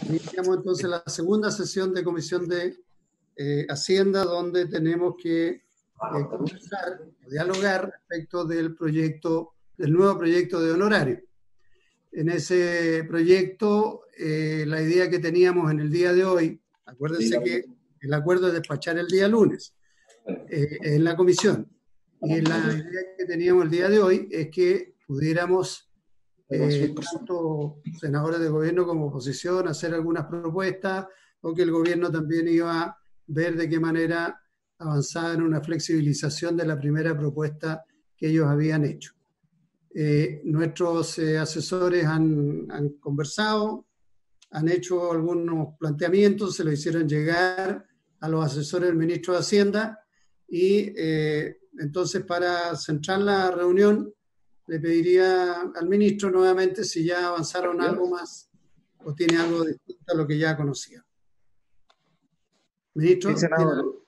iniciamos entonces la segunda sesión de Comisión de Hacienda, donde tenemos que conversar, dialogar respecto del nuevo proyecto de honorario. En ese proyecto, la idea que teníamos en el día de hoy, acuérdense que el acuerdo es despachar el día lunes en la comisión, y la idea que teníamos el día de hoy es que pudiéramos, tanto senadores de gobierno como oposición, hacer algunas propuestas, o que el gobierno también iba a ver de qué manera avanzar en una flexibilización de la primera propuesta que ellos habían hecho. Nuestros asesores han conversado, han hecho algunos planteamientos, se lo hicieron llegar a los asesores del ministro de Hacienda, y entonces, para centrar la reunión, le pediría al ministro nuevamente si ya avanzaron algo más o tiene algo distinto a lo que ya conocía. Ministro. Sí, senador.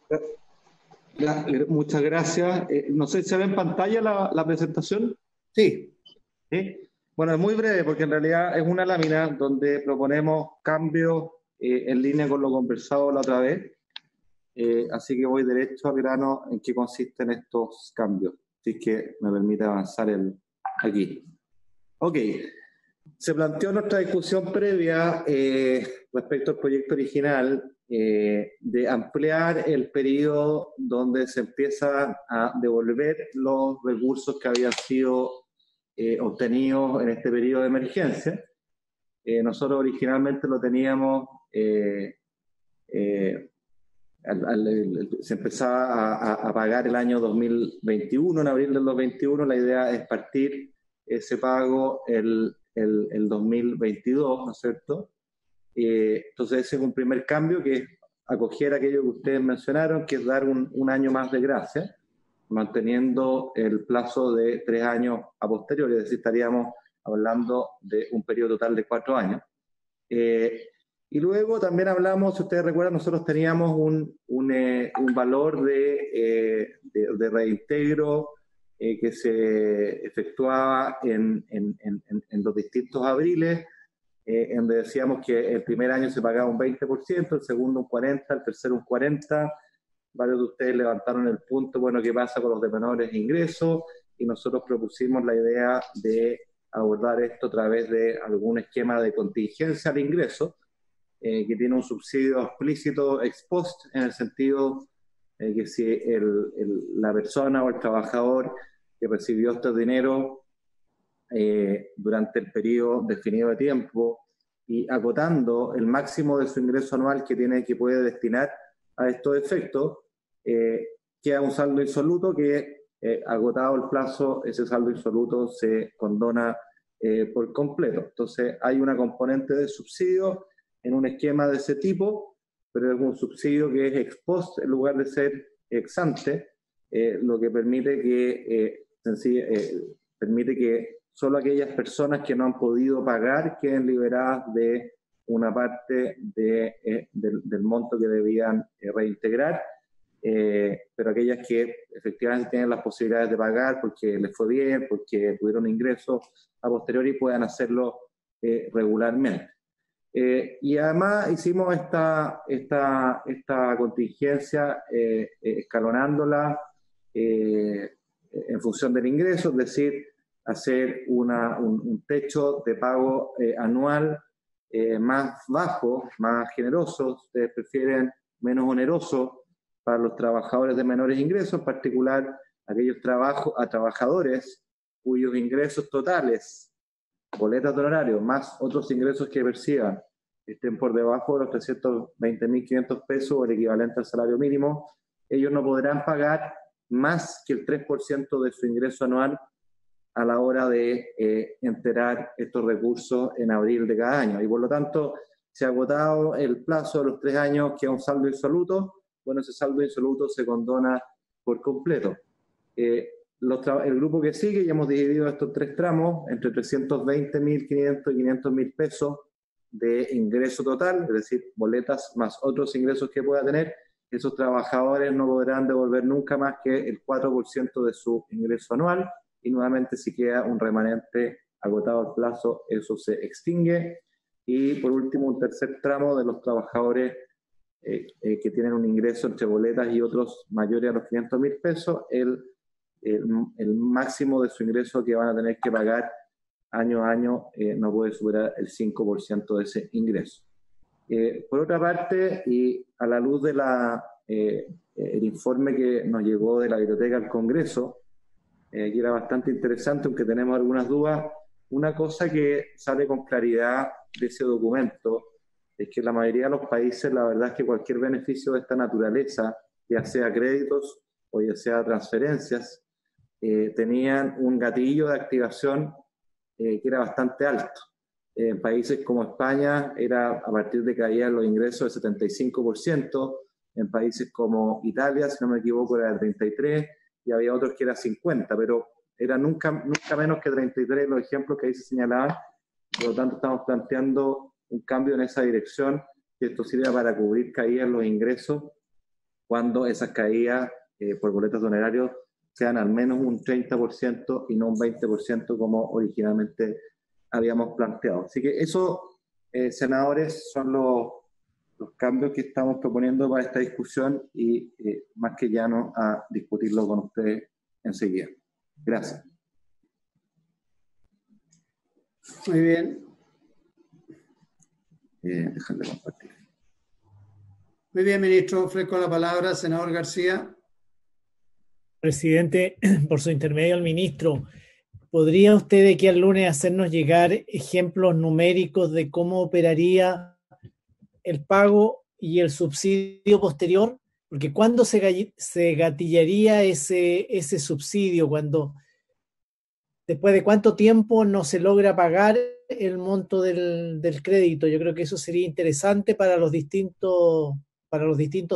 Muchas gracias. No sé si se ve en pantalla la presentación. Sí. ¿Sí? Bueno, es muy breve porque en realidad es una lámina donde proponemos cambios en línea con lo conversado la otra vez. Así que voy derecho al grano en qué consisten estos cambios. Así que me permite avanzar aquí. Ok. Se planteó nuestra discusión previa respecto al proyecto original de ampliar el periodo donde se empieza a devolver los recursos que habían sido obtenidos en este periodo de emergencia. Nosotros originalmente lo teníamos, se empezaba a pagar el año 2021, en abril del 2021, la idea es partir ese pago el 2022, ¿no es cierto? Entonces ese es un primer cambio, que es acoger aquello que ustedes mencionaron, que es dar un año más de gracia, manteniendo el plazo de 3 años a posteriori, es decir, estaríamos hablando de un periodo total de 4 años. Y luego también hablamos, si ustedes recuerdan, nosotros teníamos un valor de reintegro que se efectuaba en los distintos abriles, en donde decíamos que el primer año se pagaba un 20%, el segundo un 40%, el tercero un 40%. Varios de ustedes levantaron el punto, bueno, ¿qué pasa con los de menores ingresos? Y nosotros propusimos la idea de abordar esto a través de algún esquema de contingencia al ingreso, que tiene un subsidio explícito ex post, en el sentido que si la persona o el trabajador que recibió este dinero durante el periodo definido de tiempo y acotando el máximo de su ingreso anual que puede destinar a estos efectos, queda un saldo insoluto que, agotado el plazo, ese saldo insoluto se condona por completo. Entonces hay una componente de subsidio en un esquema de ese tipo, pero es un subsidio que es ex post en lugar de ser ex ante, lo que permite que solo aquellas personas que no han podido pagar queden liberadas de una parte del monto que debían reintegrar, pero aquellas que efectivamente tienen las posibilidades de pagar porque les fue bien, porque tuvieron ingresos a posteriori, puedan hacerlo regularmente. Y además hicimos esta contingencia escalonándola en función del ingreso, es decir, hacer un techo de pago anual más bajo, más generoso, ustedes prefieren menos oneroso para los trabajadores de menores ingresos, en particular aquellos trabajadores cuyos ingresos totales, boletas de honorario, más otros ingresos que perciban, estén por debajo de los 320.500 pesos o el equivalente al salario mínimo, ellos no podrán pagar más que el 3% de su ingreso anual a la hora de enterar estos recursos en abril de cada año. Y por lo tanto, se ha agotado el plazo de los 3 años, que es un saldo insoluto. Bueno, ese saldo insoluto se condona por completo. El grupo que sigue, ya hemos dividido estos 3 tramos entre 320.500 y 500.000 pesos de ingreso total, es decir, boletas más otros ingresos que pueda tener. Esos trabajadores no podrán devolver nunca más que el 4% de su ingreso anual, y nuevamente si queda un remanente agotado el plazo, eso se extingue. y por último un tercer tramo de los trabajadores que tienen un ingreso entre boletas y otros mayores a los 500.000 pesos, el máximo de su ingreso que van a tener que pagar año a año no puede superar el 5% de ese ingreso. Por otra parte, y a la luz de el informe que nos llegó de la Biblioteca del Congreso, que era bastante interesante, aunque tenemos algunas dudas, una cosa que sale con claridad de ese documento es que la mayoría de los países, la verdad es que cualquier beneficio de esta naturaleza, ya sea créditos o ya sea transferencias, tenían un gatillo de activación que era bastante alto. En países como España era a partir de caída en los ingresos del 75%, en países como Italia, si no me equivoco, era el 33%, y había otros que era 50%, pero era nunca menos que 33% los ejemplos que ahí se señalaban. Por lo tanto, estamos planteando un cambio en esa dirección, que esto sirva para cubrir caídas en los ingresos cuando esas caídas por boletos de honorarios sean al menos un 30% y no un 20% como originalmente habíamos planteado. Así que eso, senadores, son los cambios que estamos proponiendo para esta discusión y más que llano a discutirlo con ustedes enseguida. Gracias. Muy bien. Déjame compartir. Muy bien, ministro. Ofrezco la palabra, senador García. Presidente, por su intermedio al ministro, ¿podría usted de aquí al lunes hacernos llegar ejemplos numéricos de cómo operaría el pago y el subsidio posterior? Porque ¿cuándo se gatillaría ese subsidio? ¿Después de cuánto tiempo no se logra pagar el monto del crédito? Yo creo que eso sería interesante para los distintos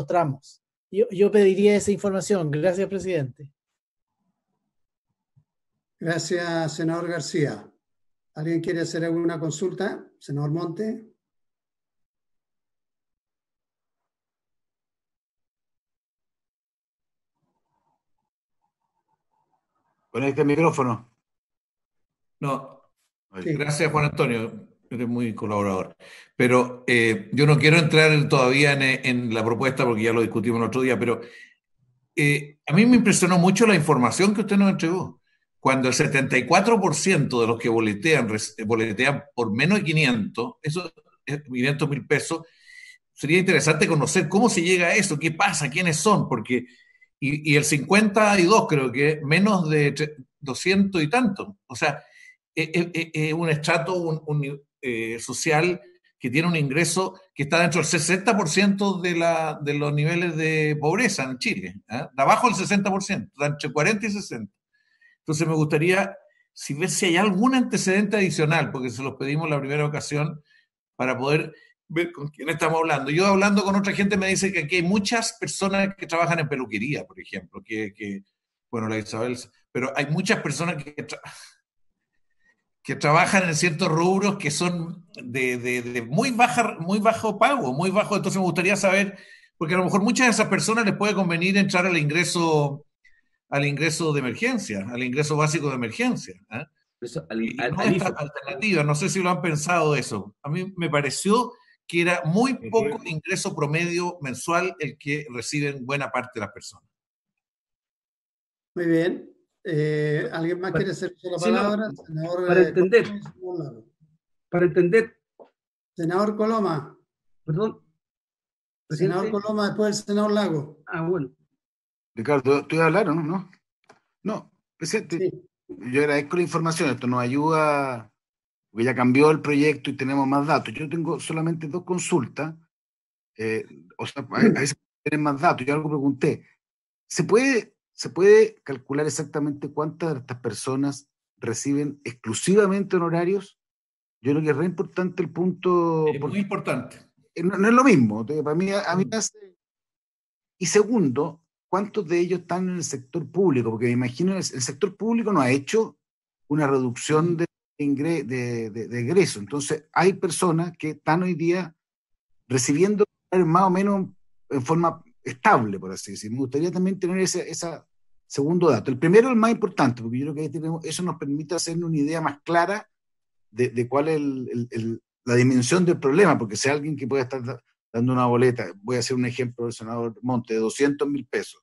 tramos. Yo pediría esa información. Gracias, presidente. Gracias, senador García. ¿Alguien quiere hacer alguna consulta? Senador Monte. Conecta el micrófono. No, Sí. Gracias, Juan Antonio. Eres muy colaborador. Pero yo no quiero entrar todavía en la propuesta porque ya lo discutimos el otro día, pero a mí me impresionó mucho la información que usted nos entregó. Cuando el 74% de los que boletean por menos de 500, eso es 500.000 pesos, sería interesante conocer cómo se llega a eso, qué pasa, quiénes son, porque y el 52 creo que menos de 200 y tanto. O sea, es un estrato social que tiene un ingreso que está dentro del 60% de los niveles de pobreza en Chile, ¿eh? De abajo del 60%, entre 40 y 60. Entonces me gustaría ver si hay algún antecedente adicional, porque se los pedimos la primera ocasión para poder ver con quién estamos hablando. Yo hablando con otra gente me dice que aquí hay muchas personas que trabajan en peluquería, por ejemplo, bueno, la Isabel, pero hay muchas personas que trabajan en ciertos rubros que son de muy bajo pago, muy bajo. Entonces me gustaría saber, porque a lo mejor muchas de esas personas les puede convenir entrar al ingreso de emergencia, al ingreso básico de emergencia, ¿eh? No esta alternativa, no sé si lo han pensado eso. A mí me pareció que era muy poco ingreso promedio mensual el que reciben buena parte de las personas. Muy bien. ¿Alguien más quiere hacer la palabra? No, Senador, para entender. Senador Coloma. Perdón. Presidente. Senador Coloma, después el senador Lago. Bueno. Ricardo, ¿tú ibas a hablar o no? No, presidente. Sí. Yo agradezco la información, esto nos ayuda, porque ya cambió el proyecto y tenemos más datos. Yo tengo solamente 2 consultas, o sea, a veces tienen más datos. Yo algo pregunté, ¿se puede calcular exactamente cuántas de estas personas reciben exclusivamente honorarios? Yo creo que es re importante el punto. Es muy importante. No es lo mismo, para mí, a mí hace. Y segundo, ¿cuántos de ellos están en el sector público? Porque me imagino el sector público no ha hecho una reducción de egreso. Entonces, hay personas que están hoy día recibiendo más o menos en forma estable, por así decirlo. Me gustaría también tener ese segundo dato. El primero es el más importante, porque yo creo que eso nos permite hacer una idea más clara de cuál es la dimensión del problema, porque si alguien que puede estar dando una boleta, voy a hacer un ejemplo del senador Monte, de 200.000 pesos,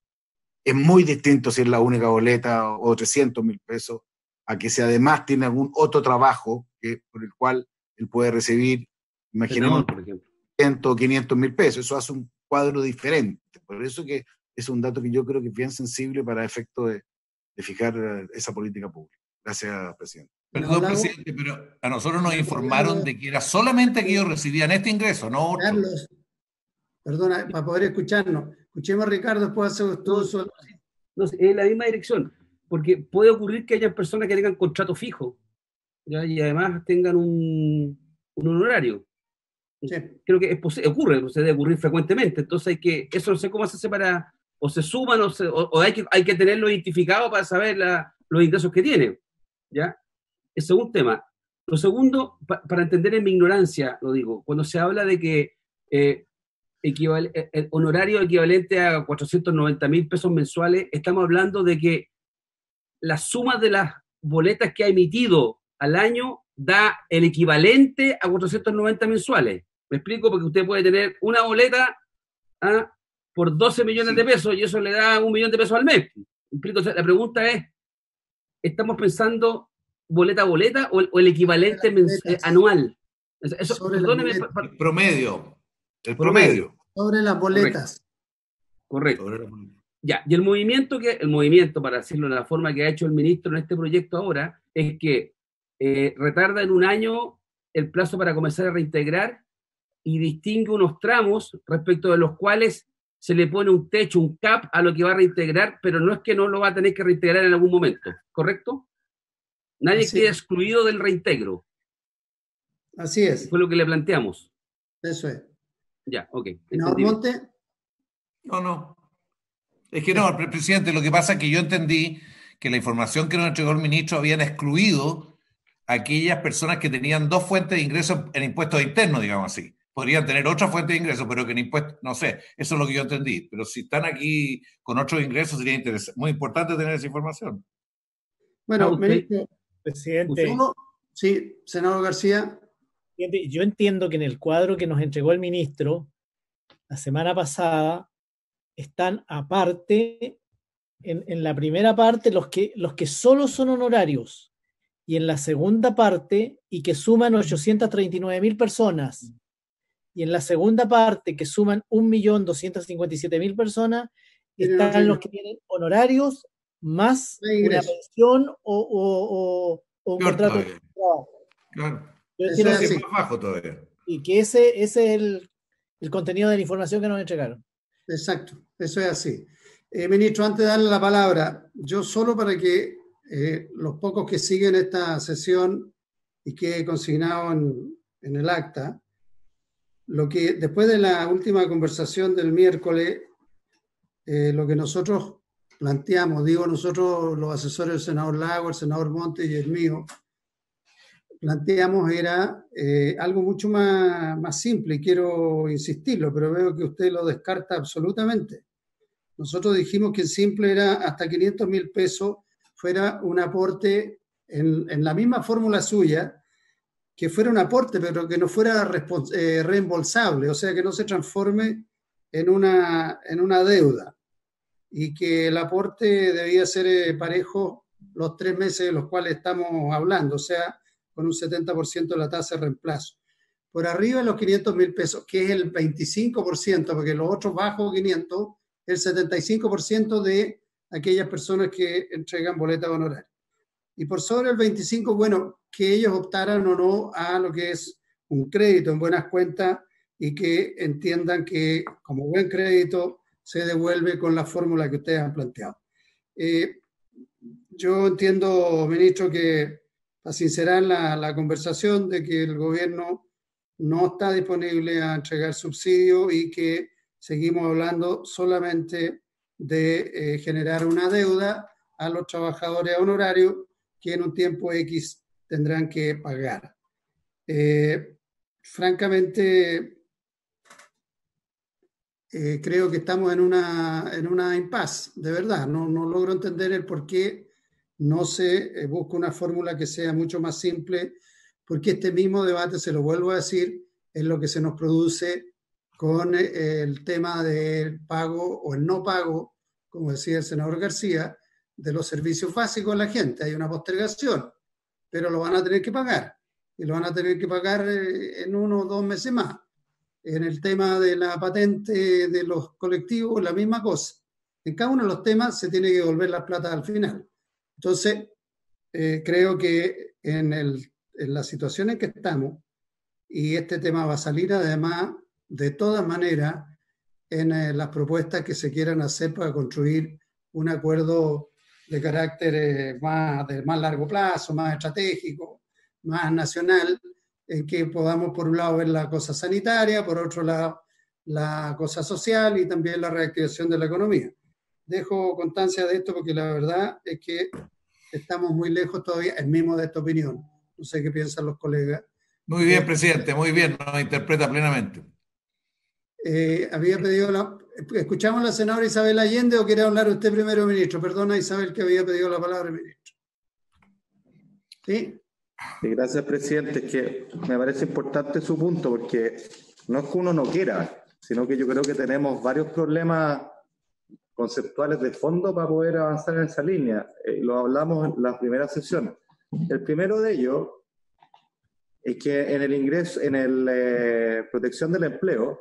es muy distinto si es la única boleta o 300.000 pesos, a que si además tiene algún otro trabajo por el cual él puede recibir, imaginemos, por ejemplo, 100 o 500.000 pesos. Eso hace un cuadro diferente. Por eso que es un dato que yo creo que es bien sensible para efecto de fijar esa política pública. Gracias, presidente. Perdón, presidente, pero a nosotros nos informaron de que era solamente que ellos recibían este ingreso, no otro. Carlos, perdona, para poder escucharnos. Escuchemos a Ricardo, después hace todo eso. No, es la misma dirección, porque puede ocurrir que haya personas que tengan contrato fijo, ¿ya? Y además tengan un honorario. Sí. Creo que es posible, ocurre, se debe ocurrir frecuentemente, entonces eso no sé cómo se hace para, o se suman, o hay que tenerlo identificado para saber los ingresos que tiene, ¿ya? Ese es un tema. Lo segundo, para entender en mi ignorancia, lo digo, cuando se habla de que el honorario equivalente a 490.000 pesos mensuales, estamos hablando de que la suma de las boletas que ha emitido al año da el equivalente a 490 mensuales. Me explico, porque usted puede tener una boleta por 12 millones de pesos y eso le da 1 millón de pesos al mes. ¿Me explico? O sea, la pregunta es, ¿estamos pensando boleta a boleta o el equivalente anual? Eso, perdóneme. El promedio. El promedio. Sobre las boletas. Correcto. Ya, y el movimiento, para decirlo de la forma que ha hecho el ministro en este proyecto ahora, es que retarda en 1 año el plazo para comenzar a reintegrar y distingue unos tramos respecto de los cuales se le pone un techo, un cap a lo que va a reintegrar, pero no es que no lo va a tener que reintegrar en algún momento, ¿correcto? Nadie queda excluido del reintegro. Así es. Fue lo que le planteamos. Eso es. Ya, ok. ¿No, Monte? No. Es que no, presidente, lo que pasa es que yo entendí que la información que nos entregó el ministro habían excluido a aquellas personas que tenían 2 fuentes de ingresos en impuestos internos, digamos así. Podrían tener otra fuente de ingresos, pero que en impuestos, no sé, eso es lo que yo entendí. Pero si están aquí con otros ingresos, sería muy importante tener esa información. Bueno, ministro, presidente. Sí, senador García. Yo entiendo que en el cuadro que nos entregó el ministro la semana pasada están aparte, en la primera parte, los que solo son honorarios, y en la segunda parte, y que suman 839.000 personas, y en la segunda parte, que suman 1.257.000 personas, están los que tienen honorarios más una pensión o un contrato de trabajo. Claro. Eso es más bajo todavía. Y que ese es el contenido de la información que nos entregaron. Exacto, eso es así. Ministro, antes de darle la palabra, yo solo para que los pocos que siguen esta sesión y que he consignado en el acta, lo que después de la última conversación del miércoles, lo que nosotros planteamos, digo nosotros los asesores del senador Lago, el senador Monte y el mío, planteamos era algo mucho más simple, y quiero insistirlo, pero veo que usted lo descarta absolutamente. Nosotros dijimos que el simple era hasta 500.000 pesos, fuera un aporte en la misma fórmula suya, que fuera un aporte, pero que no fuera reembolsable, o sea, que no se transforme en una deuda, y que el aporte debía ser parejo los 3 meses de los cuales estamos hablando, o sea, con un 70% de la tasa de reemplazo. Por arriba de los 500.000 pesos, que es el 25%, porque los otros bajo 500, el 75% de aquellas personas que entregan boletas honorarias. Y por sobre el 25%, bueno, que ellos optaran o no a lo que es un crédito en buenas cuentas y que entiendan que como buen crédito se devuelve con la fórmula que ustedes han planteado. Yo entiendo, ministro, que para sincerar la conversación de que el gobierno no está disponible a entregar subsidios y que seguimos hablando solamente de generar una deuda a los trabajadores honorarios que en un tiempo X tendrán que pagar. Francamente, creo que estamos en una impasse, de verdad. No logro entender el por qué no se busca una fórmula que sea mucho más simple porque este mismo debate, se lo vuelvo a decir, es lo que se nos produce con el tema del pago o el no pago, como decía el senador García, de los servicios básicos a la gente. Hay una postergación, pero lo van a tener que pagar, y lo van a tener que pagar en 1 o 2 meses más. En el tema de la patente de los colectivos, la misma cosa. En cada uno de los temas se tiene que devolver la plata al final. Entonces, creo que en la situación en que estamos, y este tema va a salir además, de todas maneras, en las propuestas que se quieran hacer para construir un acuerdo de carácter de más largo plazo, más estratégico, más nacional, en que podamos, por un lado, ver la cosa sanitaria, por otro lado, la cosa social y también la reactivación de la economía. Dejo constancia de esto porque la verdad es que estamos muy lejos todavía, el mismo de esta opinión. No sé qué piensan los colegas. Muy bien, presidente, muy bien, nos interpreta plenamente. Había pedido ¿Escuchamos a la senadora Isabel Allende o quiere hablar usted primero, ministro? Perdona, Isabel, que había pedido la palabra, ministro. ¿Sí? Sí, gracias, presidente. Es que me parece importante su punto, porque no es que uno no quiera, sino que yo creo que tenemos varios problemas conceptuales de fondo para poder avanzar en esa línea. Lo hablamos en la primera sesión. El primero de ellos es que en el ingreso, en el protección del empleo,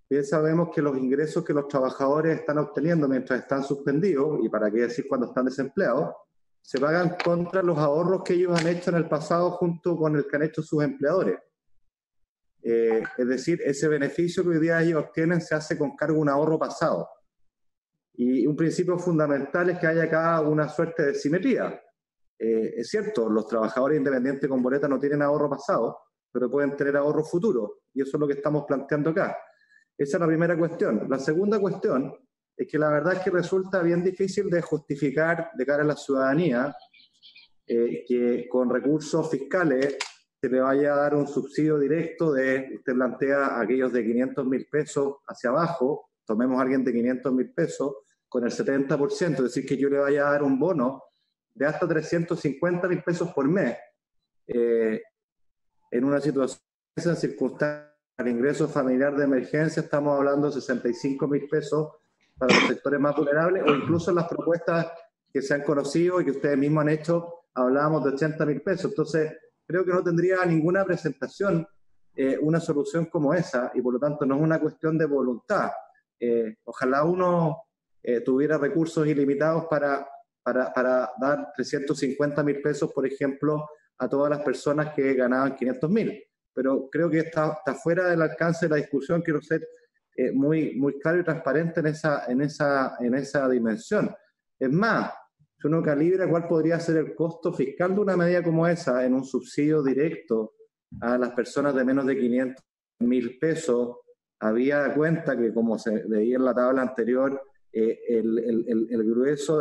bien sabemos que los ingresos que los trabajadores están obteniendo mientras están suspendidos, y para qué decir cuando están desempleados, se pagan contra los ahorros que ellos han hecho en el pasado junto con el que han hecho sus empleadores. Es decir, ese beneficio que hoy día ellos obtienen se hace con cargo de un ahorro pasado. Y un principio fundamental es que haya acá una suerte de simetría. Es cierto, los trabajadores independientes con boleta no tienen ahorro pasado, pero pueden tener ahorro futuro, y eso es lo que estamos planteando acá. Esa es la primera cuestión. La segunda cuestión es que la verdad es que resulta bien difícil de justificar de cara a la ciudadanía que con recursos fiscales se le vaya a dar un subsidio directo usted plantea aquellos de 500.000 pesos hacia abajo, tomemos a alguien de 500.000 pesos con el 70%, es decir, que yo le vaya a dar un bono de hasta 350.000 pesos por mes en una situación, en circunstancias, al ingreso familiar de emergencia estamos hablando de 65.000 pesos para los sectores más vulnerables, o incluso en las propuestas que se han conocido y que ustedes mismos han hecho, hablábamos de 80.000 pesos. Entonces, creo que no tendría ninguna presentación una solución como esa, y por lo tanto no es una cuestión de voluntad. Ojalá uno tuviera recursos ilimitados para dar 350.000 pesos, por ejemplo, a todas las personas que ganaban 500.000. Pero creo que está fuera del alcance de la discusión. Quiero ser muy claro y transparente en esa dimensión. Es más, si uno calibra cuál podría ser el costo fiscal de una medida como esa en un subsidio directo a las personas de menos de 500.000 pesos, había cuenta que, como se veía en la tabla anterior, el grueso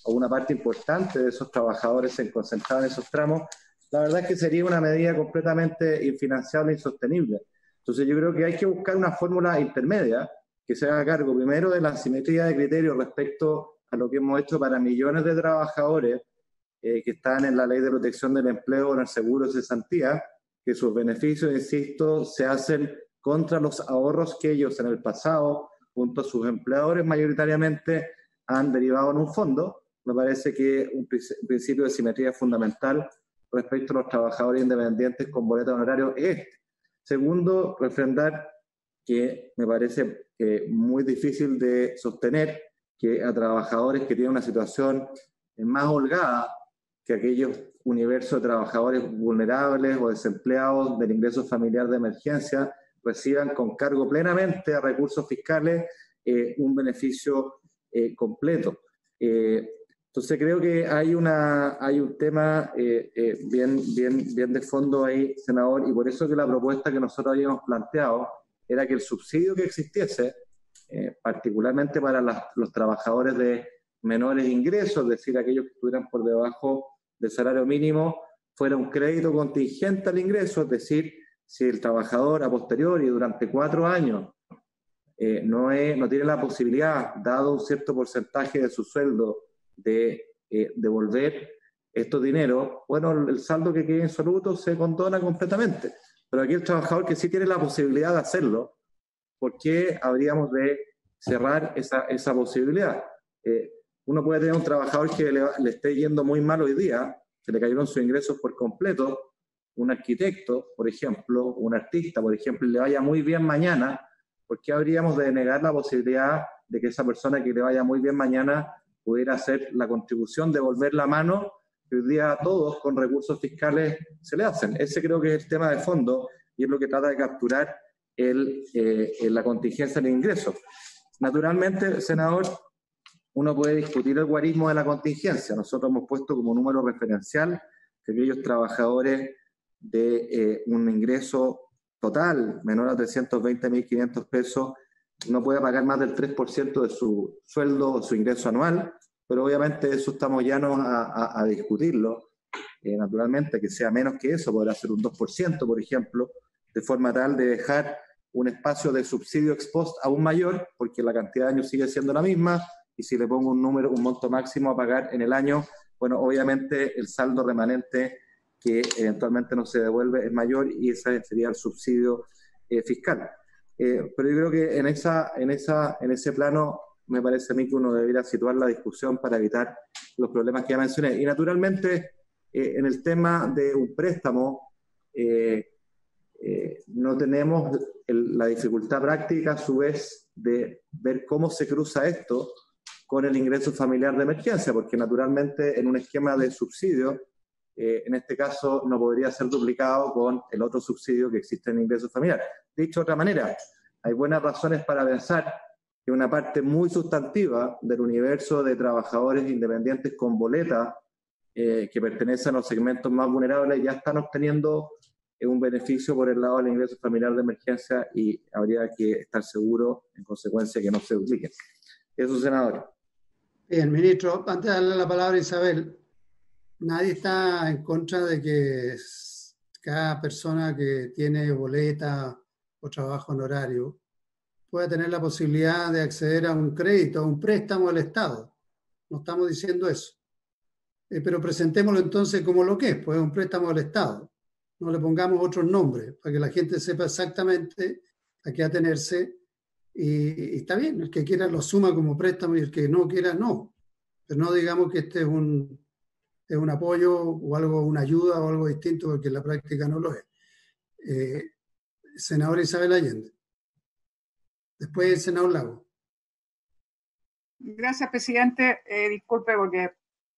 o una parte importante de esos trabajadores se concentraba en esos tramos. La verdad es que sería una medida completamente infinanciable e insostenible. Entonces yo creo que hay que buscar una fórmula intermedia que se haga cargo primero de la asimetría de criterios respecto a lo que hemos hecho para millones de trabajadores que están en la Ley de Protección del Empleo o en el seguro de cesantía, que sus beneficios, insisto, se hacen contra los ahorros que ellos en el pasado, junto a sus empleadores mayoritariamente, han derivado en un fondo. Me parece que un principio de simetría fundamental respecto a los trabajadores independientes con boleta de honorario es este. Segundo, refrendar que me parece muy difícil de sostener que a trabajadores que tienen una situación más holgada que aquellos universos de trabajadores vulnerables o desempleados del ingreso familiar de emergencia reciban con cargo plenamente a recursos fiscales un beneficio completo. Entonces creo que hay un tema bien de fondo ahí, senador, y por eso que la propuesta que nosotros habíamos planteado era que el subsidio que existiese, particularmente para los trabajadores de menores ingresos, es decir, aquellos que estuvieran por debajo del salario mínimo, fuera un crédito contingente al ingreso, es decir, si el trabajador a posteriori durante 4 años no tiene la posibilidad, dado un cierto porcentaje de su sueldo, de devolver estos dineros, bueno, el saldo que quede insoluto se condona completamente. Pero aquí el trabajador que sí tiene la posibilidad de hacerlo, ¿por qué habríamos de cerrar esa posibilidad? Uno puede tener un trabajador que le esté yendo muy mal hoy día, que le cayeron sus ingresos por completo, un arquitecto, por ejemplo, un artista, por ejemplo, y le vaya muy bien mañana. ¿Por qué habríamos de negar la posibilidad de que esa persona que le vaya muy bien mañana pudiera hacer la contribución, devolver la mano que hoy día a todos con recursos fiscales se le hacen? Ese creo que es el tema de fondo y es lo que trata de capturar la contingencia de ingresos. Naturalmente, senador, uno puede discutir el guarismo de la contingencia. Nosotros hemos puesto como número referencial que aquellos trabajadores de un ingreso total menor a 320.500 pesos no puede pagar más del 3% de su sueldo o su ingreso anual, pero obviamente eso estamos llanos a discutirlo. Naturalmente, que sea menos que eso, podrá ser un 2%, por ejemplo, de forma tal de dejar un espacio de subsidio ex post aún mayor, porque la cantidad de años sigue siendo la misma, y si le pongo un monto máximo a pagar en el año, bueno, obviamente el saldo remanente que eventualmente no se devuelve es mayor y ese sería el subsidio fiscal. Pero yo creo que en ese plano me parece a mí que uno debería situar la discusión para evitar los problemas que ya mencioné. Y naturalmente, en el tema de un préstamo, no tenemos la dificultad práctica a su vez de ver cómo se cruza esto con el ingreso familiar de emergencia, porque naturalmente en un esquema de subsidio, en este caso no podría ser duplicado con el otro subsidio que existe en ingreso familiar. Dicho de otra manera, hay buenas razones para pensar que una parte muy sustantiva del universo de trabajadores independientes con boleta que pertenecen a los segmentos más vulnerables ya están obteniendo un beneficio por el lado del ingreso familiar de emergencia y habría que estar seguro, en consecuencia, que no se dupliquen. Eso, senador. Bien, ministro, antes de darle la palabra a Isabel, nadie está en contra de que cada persona que tiene boleta o trabajo honorario pueda tener la posibilidad de acceder a un crédito, a un préstamo del Estado. No estamos diciendo eso. Pero presentémoslo entonces como lo que es, pues es un préstamo del Estado. No le pongamos otros nombres para que la gente sepa exactamente a qué atenerse. Y está bien, el que quiera lo suma como préstamo y el que no quiera no. Pero no digamos que este es un apoyo o algo, una ayuda o algo distinto, porque en la práctica no lo es. Senadora Isabel Allende. Después el senador Lago. Gracias, presidente. Disculpe porque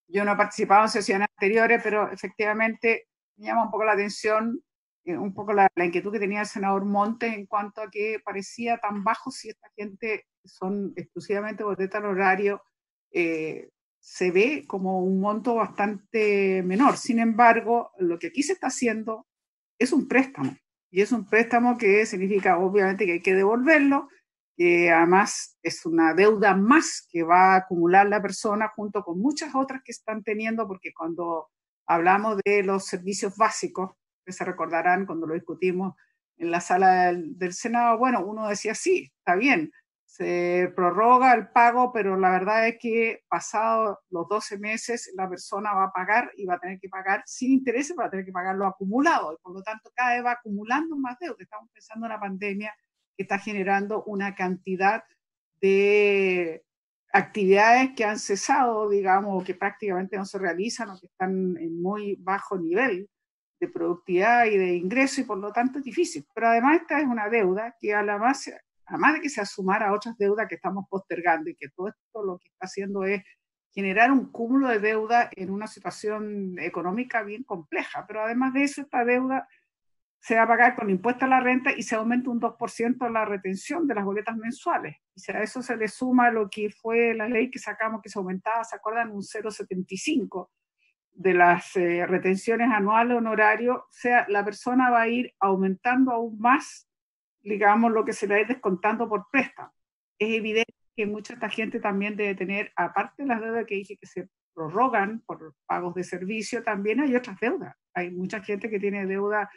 yo no he participado en sesiones anteriores, pero efectivamente me llama un poco la atención, un poco la inquietud que tenía el senador Montes en cuanto a que parecía tan bajo si esta gente son exclusivamente boleta al horario. Se ve como un monto bastante menor. Sin embargo, lo que aquí se está haciendo es un préstamo. Y es un préstamo que significa, obviamente, que hay que devolverlo, que además es una deuda más que va a acumular la persona junto con muchas otras que están teniendo, porque cuando hablamos de los servicios básicos, que se recordarán cuando lo discutimos en la sala del Senado, bueno, uno decía, sí, está bien, se prorroga el pago, pero la verdad es que pasados los 12 meses la persona va a pagar y va a tener que pagar sin intereses, va a tener que pagar lo acumulado, y por lo tanto cada vez va acumulando más deuda. Estamos pensando en la pandemia que está generando una cantidad de actividades que han cesado, digamos, que prácticamente no se realizan o que están en muy bajo nivel de productividad y de ingreso, y por lo tanto es difícil. Pero además esta es una deuda que además de que se sumara a otras deudas que estamos postergando, y que todo esto lo que está haciendo es generar un cúmulo de deuda en una situación económica bien compleja. Pero además de eso, esta deuda se va a pagar con impuesto a la renta y se aumenta un 2% la retención de las boletas mensuales. Y si a eso se le suma lo que fue la ley que sacamos, que se aumentaba, ¿se acuerdan? Un 0,75 de las retenciones anuales honorarios. O sea, la persona va a ir aumentando aún más, digamos, lo que se le va a ir descontando por préstamo. Es evidente que mucha de esta gente también debe tener, aparte de las deudas que dije que se prorrogan por pagos de servicio, también hay otras deudas. Hay mucha gente que tiene deuda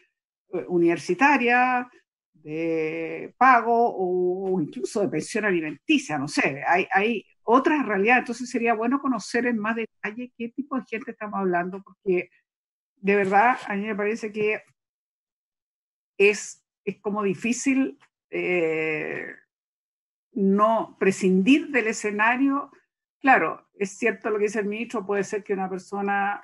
universitaria, de pago o incluso de pensión alimenticia, no sé, hay otras realidades. Entonces sería bueno conocer en más detalle qué tipo de gente estamos hablando, porque de verdad a mí me parece que es como difícil no prescindir del escenario. Claro, es cierto lo que dice el ministro, puede ser que una persona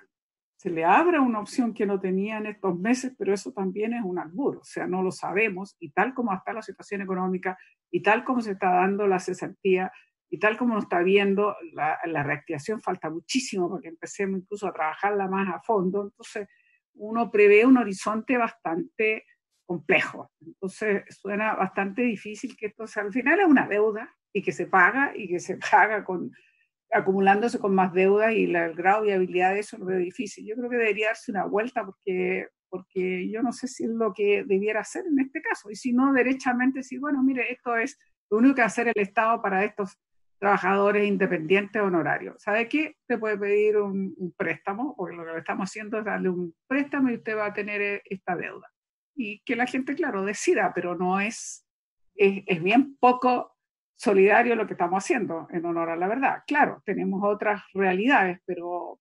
se le abra una opción que no tenía en estos meses, pero eso también es un albur, o sea, no lo sabemos, y tal como está la situación económica, y tal como se está dando la cesantía, y tal como nos está viendo la reactivación, falta muchísimo para que empecemos incluso a trabajarla más a fondo. Entonces, uno prevé un horizonte bastante complejo. Entonces, suena bastante difícil que esto sea, al final es una deuda y que se paga acumulándose con más deudas, y el grado de viabilidad de eso lo veo difícil. Yo creo que debería darse una vuelta porque yo no sé si es lo que debiera hacer en este caso, y si no, derechamente decir, bueno, mire, esto es lo único que va a hacer el Estado para estos trabajadores independientes honorarios. ¿Sabe qué? Usted puede pedir un préstamo, porque lo que estamos haciendo es darle un préstamo y usted va a tener esta deuda. Y que la gente, claro, decida, pero no es bien poco solidario lo que estamos haciendo, en honor a la verdad. Claro, tenemos otras realidades, pero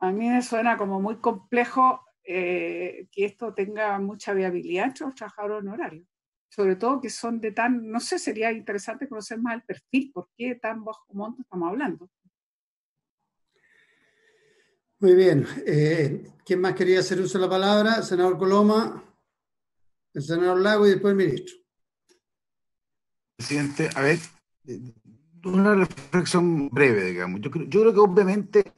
a mí me suena como muy complejo que esto tenga mucha viabilidad entre los trabajadores honorarios. Sobre todo que son de tan, no sé, sería interesante conocer más el perfil, por qué tan bajo monto estamos hablando. Muy bien. ¿Quién más quería hacer uso de la palabra? El senador Coloma, el senador Lago y después el ministro. Presidente, a ver, una reflexión breve, digamos. Yo creo que obviamente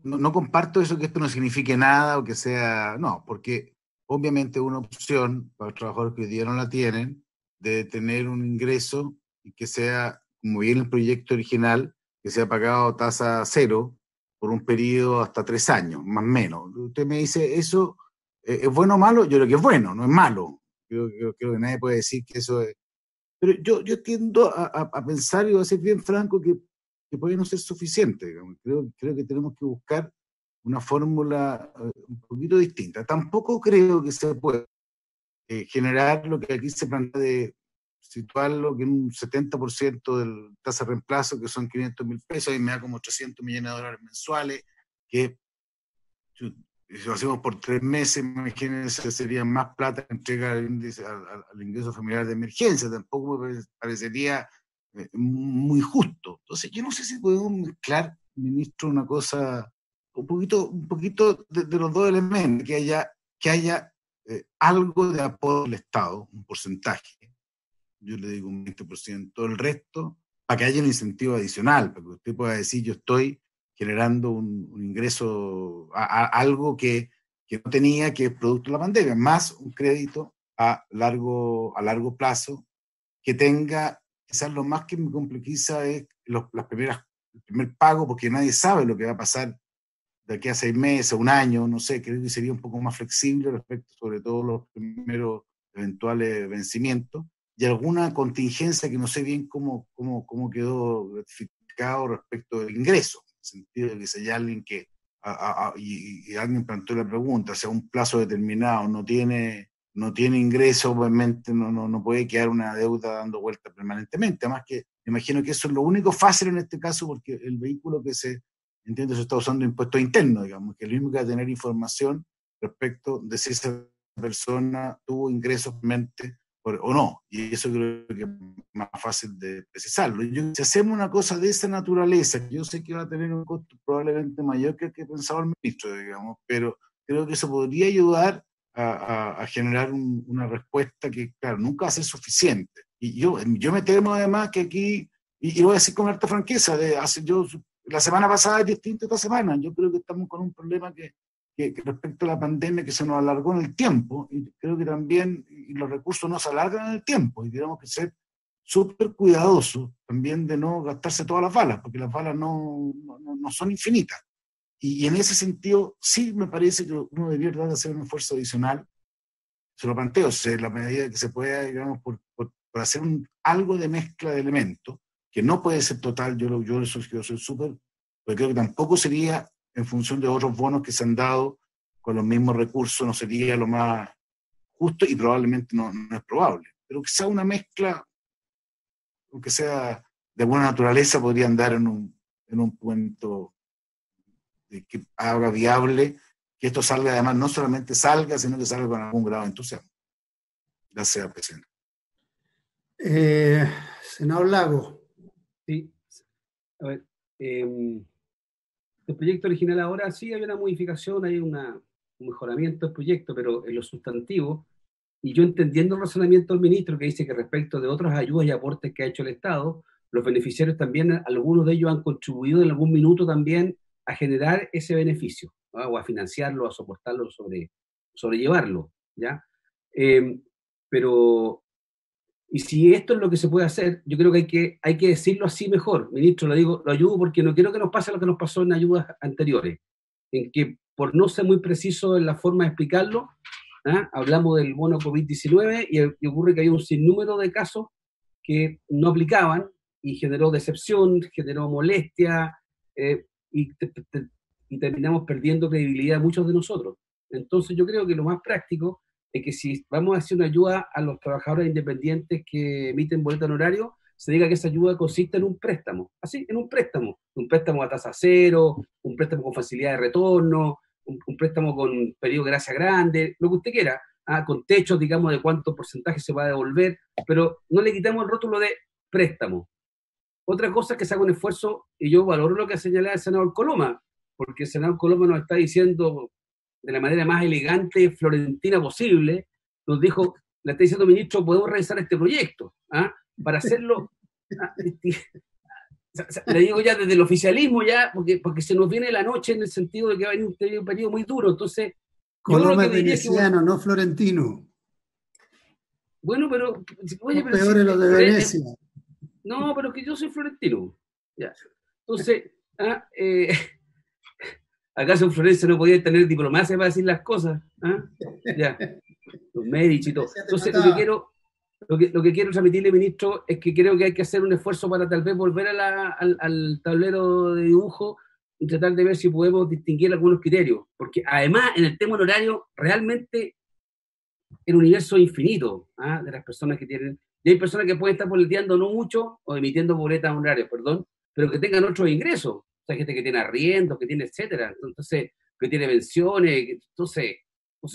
no comparto eso, que esto no signifique nada o que sea, no, porque obviamente una opción para los trabajadores que hoy día no la tienen, de tener un ingreso y que sea, como viene el proyecto original, que sea pagado a tasa cero por un periodo hasta 3 años, más o menos. Usted me dice, ¿eso es bueno o malo? Yo creo que es bueno, no es malo. Creo que nadie puede decir que eso es. Pero yo tiendo a pensar, y voy a ser bien franco, que puede no ser suficiente. Digamos. Creo que tenemos que buscar una fórmula un poquito distinta. Tampoco creo que se pueda generar lo que aquí se plantea de situarlo que en un 70% del tasa de reemplazo, que son 500.000 pesos, y me da como 800 millones de dólares mensuales, que si lo hacemos por 3 meses, imagínense, sería más plata que entrega al ingreso familiar de emergencia. Tampoco me parecería muy justo. Entonces, yo no sé si podemos mezclar, ministro, una cosa, un poquito de los dos elementos, que haya algo de apoyo del Estado, un porcentaje, yo le digo un 20%, el resto, para que haya un incentivo adicional, para que usted pueda decir, yo estoy generando un ingreso, algo que no tenía, que es producto de la pandemia, más un crédito a largo plazo, que tenga, quizás lo más que me complejiza es el primer pago, porque nadie sabe lo que va a pasar de aquí a 6 meses, un año, no sé, creo que sería un poco más flexible respecto, sobre todo, los primeros eventuales vencimientos, y alguna contingencia que no sé bien cómo quedó ratificado respecto del ingreso, en el sentido de que si hay alguien que, y alguien planteó la pregunta, si a un plazo determinado no tiene ingreso, obviamente no puede quedar una deuda dando vuelta permanentemente. Además que me imagino que eso es lo único fácil en este caso, porque el vehículo que se está usando impuestos internos, digamos, que es lo único que va a tener información respecto de si esa persona tuvo ingresos realmente o no. Y eso creo que es más fácil de precisarlo. Si hacemos una cosa de esa naturaleza, yo sé que va a tener un costo probablemente mayor que el que pensaba el ministro, digamos, pero creo que eso podría ayudar a generar una respuesta que, claro, nunca va a ser suficiente. Y yo me temo además que aquí, y voy a decir con harta franqueza, la semana pasada es distinta esta semana. Yo creo que estamos con un problema que respecto a la pandemia, que se nos alargó en el tiempo, y creo que también los recursos no se alargan en el tiempo, y tenemos que ser súper cuidadosos también de no gastarse todas las balas, porque las balas no son infinitas. Y en ese sentido, sí me parece que uno debería hacer un esfuerzo adicional, se lo planteo, en la medida que se pueda, digamos, por hacer algo de mezcla de elementos, que no puede ser total, yo soy súper, porque creo que tampoco sería en función de otros bonos que se han dado con los mismos recursos, no sería lo más justo, y probablemente no es probable, pero que sea una mezcla, aunque sea de buena naturaleza podría andar en un punto que haga viable que esto salga, además no solamente salga, sino que salga con algún grado de entusiasmo. Gracias, presidente. Senador Lago. Sí. A ver, el proyecto original ahora sí hay una modificación, hay un mejoramiento del proyecto, pero en lo sustantivo, y yo entendiendo el razonamiento del ministro que dice que respecto de otras ayudas y aportes que ha hecho el Estado, los beneficiarios también, algunos de ellos han contribuido en algún minuto también a generar ese beneficio, ¿no? O a financiarlo, a soportarlo, sobrellevarlo, ¿ya? Pero, y si esto es lo que se puede hacer, yo creo que hay que decirlo así mejor. Ministro, lo ayudo porque no quiero que nos pase lo que nos pasó en ayudas anteriores, en que por no ser muy preciso en la forma de explicarlo, hablamos del bono COVID-19 y ocurre que hay un sinnúmero de casos que no aplicaban y generó decepción, generó molestia, y terminamos perdiendo credibilidad muchos de nosotros. Entonces yo creo que lo más práctico es que si vamos a hacer una ayuda a los trabajadores independientes que emiten boleta en horario, se diga que esa ayuda consiste en un préstamo, así, en un préstamo a tasa cero, un préstamo con facilidad de retorno, un préstamo con periodo de gracia grande, lo que usted quiera, con techos, digamos, de cuánto porcentaje se va a devolver, pero no le quitamos el rótulo de préstamo. Otra cosa es que se haga un esfuerzo, y yo valoro lo que ha señalado el senador Coloma, porque el senador Coloma nos está diciendo de la manera más elegante y florentina posible, nos dijo, le está diciendo, ministro, podemos realizar este proyecto, para hacerlo, le digo ya desde el oficialismo, ya, porque se nos viene la noche en el sentido de que va a venir un periodo muy duro, entonces... Coloma es veneciano, no florentino. Bueno, pero... Oye, los peores los de Venecia. No, pero que yo soy florentino. Ya. Entonces, ¿acaso en Florencia no podía tener diplomacia para decir las cosas? Ya. Los Medici y todo. Entonces, lo que quiero transmitirle, ministro, es que creo que hay que hacer un esfuerzo para tal vez volver al tablero de dibujo y tratar de ver si podemos distinguir algunos criterios. Porque además, en el tema horario, realmente el universo es infinito de las personas que tienen. Y hay personas que pueden estar boleteando no mucho o emitiendo boletas honorarias, pero que tengan otros ingresos. O sea, gente que tiene arriendos, que tiene etcétera. Entonces, que tiene pensiones. Entonces,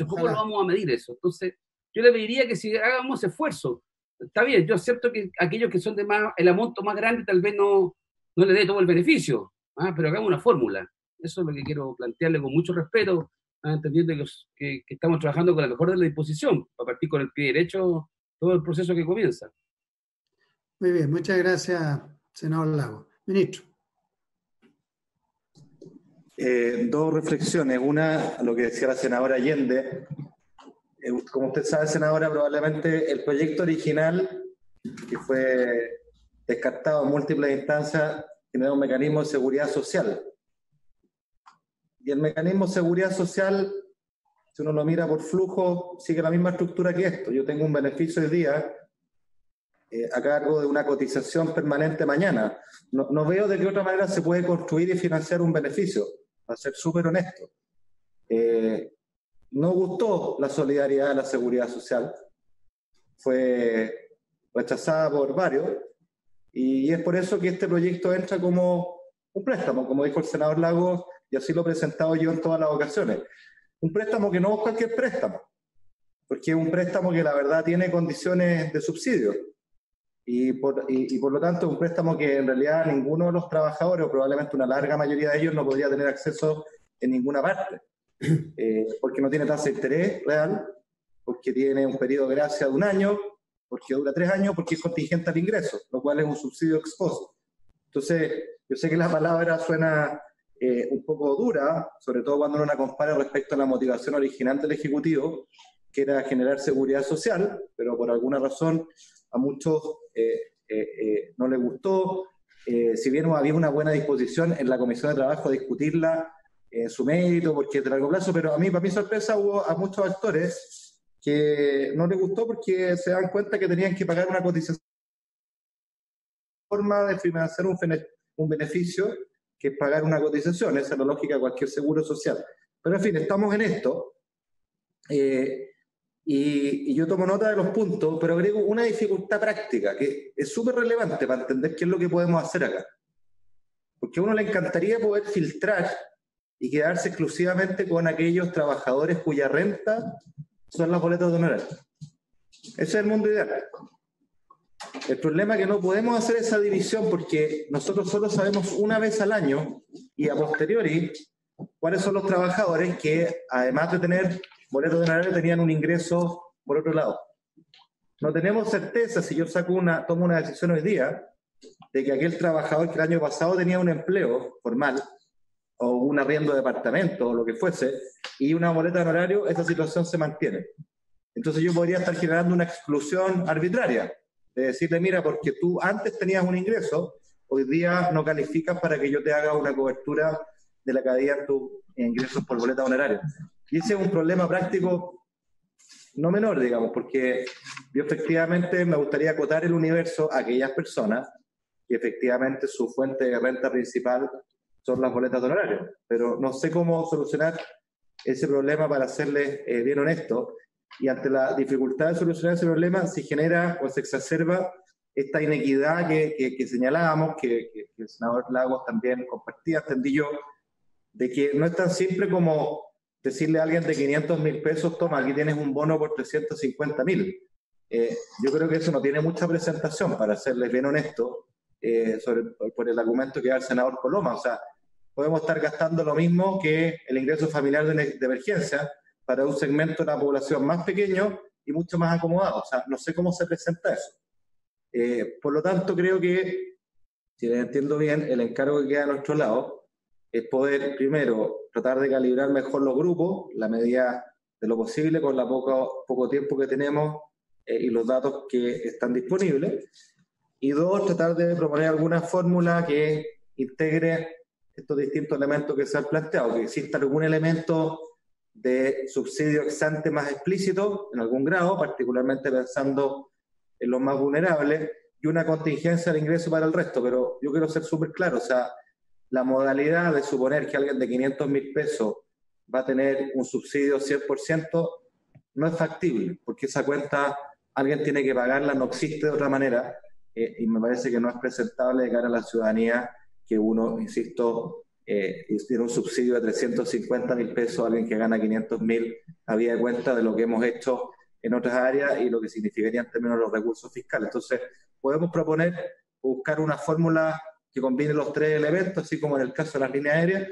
¿cómo lo vamos a medir eso? Entonces, yo le pediría que si hagamos esfuerzo. Está bien, yo acepto que aquellos que son de el monto más grande tal vez no le dé todo el beneficio, pero hagamos una fórmula. Eso es lo que quiero plantearle con mucho respeto, entendiendo que estamos trabajando con la mejor de la disposición, para partir con el pie derecho todo el proceso que comienza. Muy bien, muchas gracias, senador Lago. Ministro. Dos reflexiones. Una, lo que decía la senadora Allende. Como usted sabe, senadora, probablemente el proyecto original, que fue descartado en múltiples instancias, tiene un mecanismo de seguridad social. Y el mecanismo de seguridad social, si uno lo mira por flujo, sigue la misma estructura que esto. Yo tengo un beneficio hoy día a cargo de una cotización permanente mañana. No veo de qué otra manera se puede construir y financiar un beneficio, para ser súper honesto. No gustó la solidaridad de la seguridad social, fue rechazada por varios, y es por eso que este proyecto entra como un préstamo, como dijo el senador Lagos, y así lo he presentado yo en todas las ocasiones. Un préstamo que no es cualquier préstamo, porque es un préstamo que la verdad tiene condiciones de subsidio, y por lo tanto es un préstamo que en realidad ninguno de los trabajadores, o probablemente una larga mayoría de ellos, no podría tener acceso en ninguna parte. Porque no tiene tasa de interés real, porque tiene un periodo de gracia de 1 año, porque dura 3 años, porque es contingente al ingreso, lo cual es un subsidio ex post. Entonces, yo sé que la palabra suena un poco dura, sobre todo cuando uno la compara respecto a la motivación original del Ejecutivo, que era generar seguridad social, pero por alguna razón a muchos no les gustó. Si bien había una buena disposición en la Comisión de Trabajo a discutirla, su mérito, porque es de largo plazo, pero para mi sorpresa hubo a muchos actores que no les gustó porque se dan cuenta que tenían que pagar una cotización, forma de financiar un beneficio que es pagar una cotización. Esa es la lógica de cualquier seguro social. Pero en fin, estamos en esto, y Y yo tomo nota de los puntos, pero agrego una dificultad práctica que es súper relevante para entender qué es lo que podemos hacer acá. Porque a uno le encantaría poder filtrar y quedarse exclusivamente con aquellos trabajadores cuya renta son las boletas de honorario. Ese es el mundo ideal. El problema es que no podemos hacer esa división porque nosotros solo sabemos una vez al año y a posteriori cuáles son los trabajadores que, además de tener boletos de honorario, tenían un ingreso por otro lado. No tenemos certeza, si yo tomo una decisión hoy día, de que aquel trabajador que el año pasado tenía un empleo formal o un arriendo de departamento o lo que fuese, y una boleta de honorario, esa situación se mantiene. Entonces yo podría estar generando una exclusión arbitraria, de decirle, mira, porque tú antes tenías un ingreso, hoy día no calificas para que yo te haga una cobertura de la caída en tus ingresos por boleta de honorario. Y ese es un problema práctico no menor, digamos, porque yo efectivamente me gustaría acotar el universo a aquellas personas que efectivamente su fuente de renta principal son las boletas de honorario. Pero no sé cómo solucionar ese problema para serles bien honesto. Y ante la dificultad de solucionar ese problema se genera o se exacerba esta inequidad que señalábamos, que el senador Lagos también compartía, entendí yo, de que no es tan simple como decirle a alguien de 500.000 pesos, toma, aquí tienes un bono por 350.000. Yo creo que eso no tiene mucha presentación, para serles bien honesto, por el argumento que da el senador Coloma. O sea, podemos estar gastando lo mismo que el ingreso familiar de emergencia para un segmento de la población más pequeño y mucho más acomodado. O sea, no sé cómo se presenta eso. Por lo tanto, creo que, si les entiendo bien, el encargo que queda a nuestro lado es poder, primero, tratar de calibrar mejor los grupos, la medida de lo posible, con el poco tiempo que tenemos y los datos que están disponibles. Y dos, tratar de proponer alguna fórmula que integre estos distintos elementos que se han planteado, que exista algún elemento de subsidio ex ante más explícito, en algún grado, particularmente pensando en los más vulnerables, y una contingencia de ingreso para el resto. Pero yo quiero ser súper claro, o sea, la modalidad de suponer que alguien de 500.000 pesos va a tener un subsidio 100% no es factible, porque esa cuenta alguien tiene que pagarla, no existe de otra manera, y me parece que no es presentable de cara a la ciudadanía que uno, insisto, tiene un subsidio de 350.000 pesos a alguien que gana 500.000, habida de cuenta de lo que hemos hecho en otras áreas y lo que significaría en términos de los recursos fiscales. Entonces, podemos proponer buscar una fórmula que combine los tres elementos, así como en el caso de las líneas aéreas,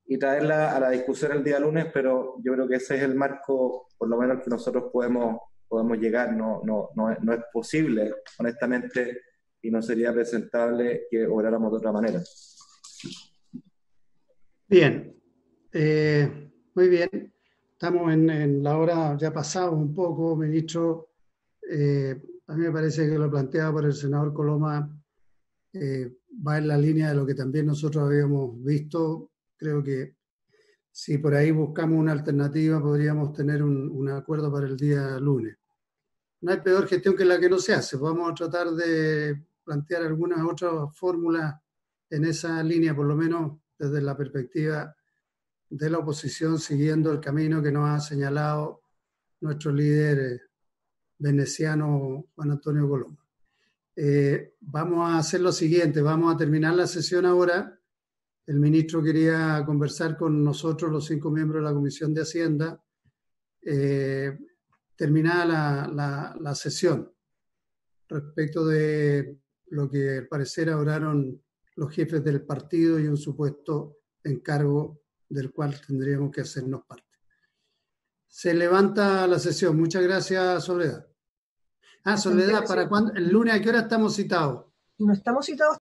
y traerla a la discusión el día lunes, pero yo creo que ese es el marco, por lo menos, que nosotros podemos llegar. No es posible, honestamente, y no sería presentable que obráramos de otra manera. Bien, muy bien. Estamos en la hora, ya pasamos un poco, ministro. A mí me parece que lo planteado por el senador Coloma va en la línea de lo que también nosotros habíamos visto. Creo que si por ahí buscamos una alternativa, podríamos tener un acuerdo para el día lunes. No hay peor gestión que la que no se hace. Vamos a tratar de plantear algunas otras fórmulas en esa línea, por lo menos desde la perspectiva de la oposición, siguiendo el camino que nos ha señalado nuestro líder veneciano Juan Antonio Coloma. Vamos a hacer lo siguiente, vamos a terminar la sesión ahora. El ministro quería conversar con nosotros, los 5 miembros de la Comisión de Hacienda, terminada la sesión, respecto de lo que al parecer hablaron los jefes del partido y un supuesto encargo del cual tendríamos que hacernos parte. Se levanta la sesión. Muchas gracias, Soledad. Soledad, ¿para cuándo? ¿El lunes a qué hora estamos citados? No estamos citados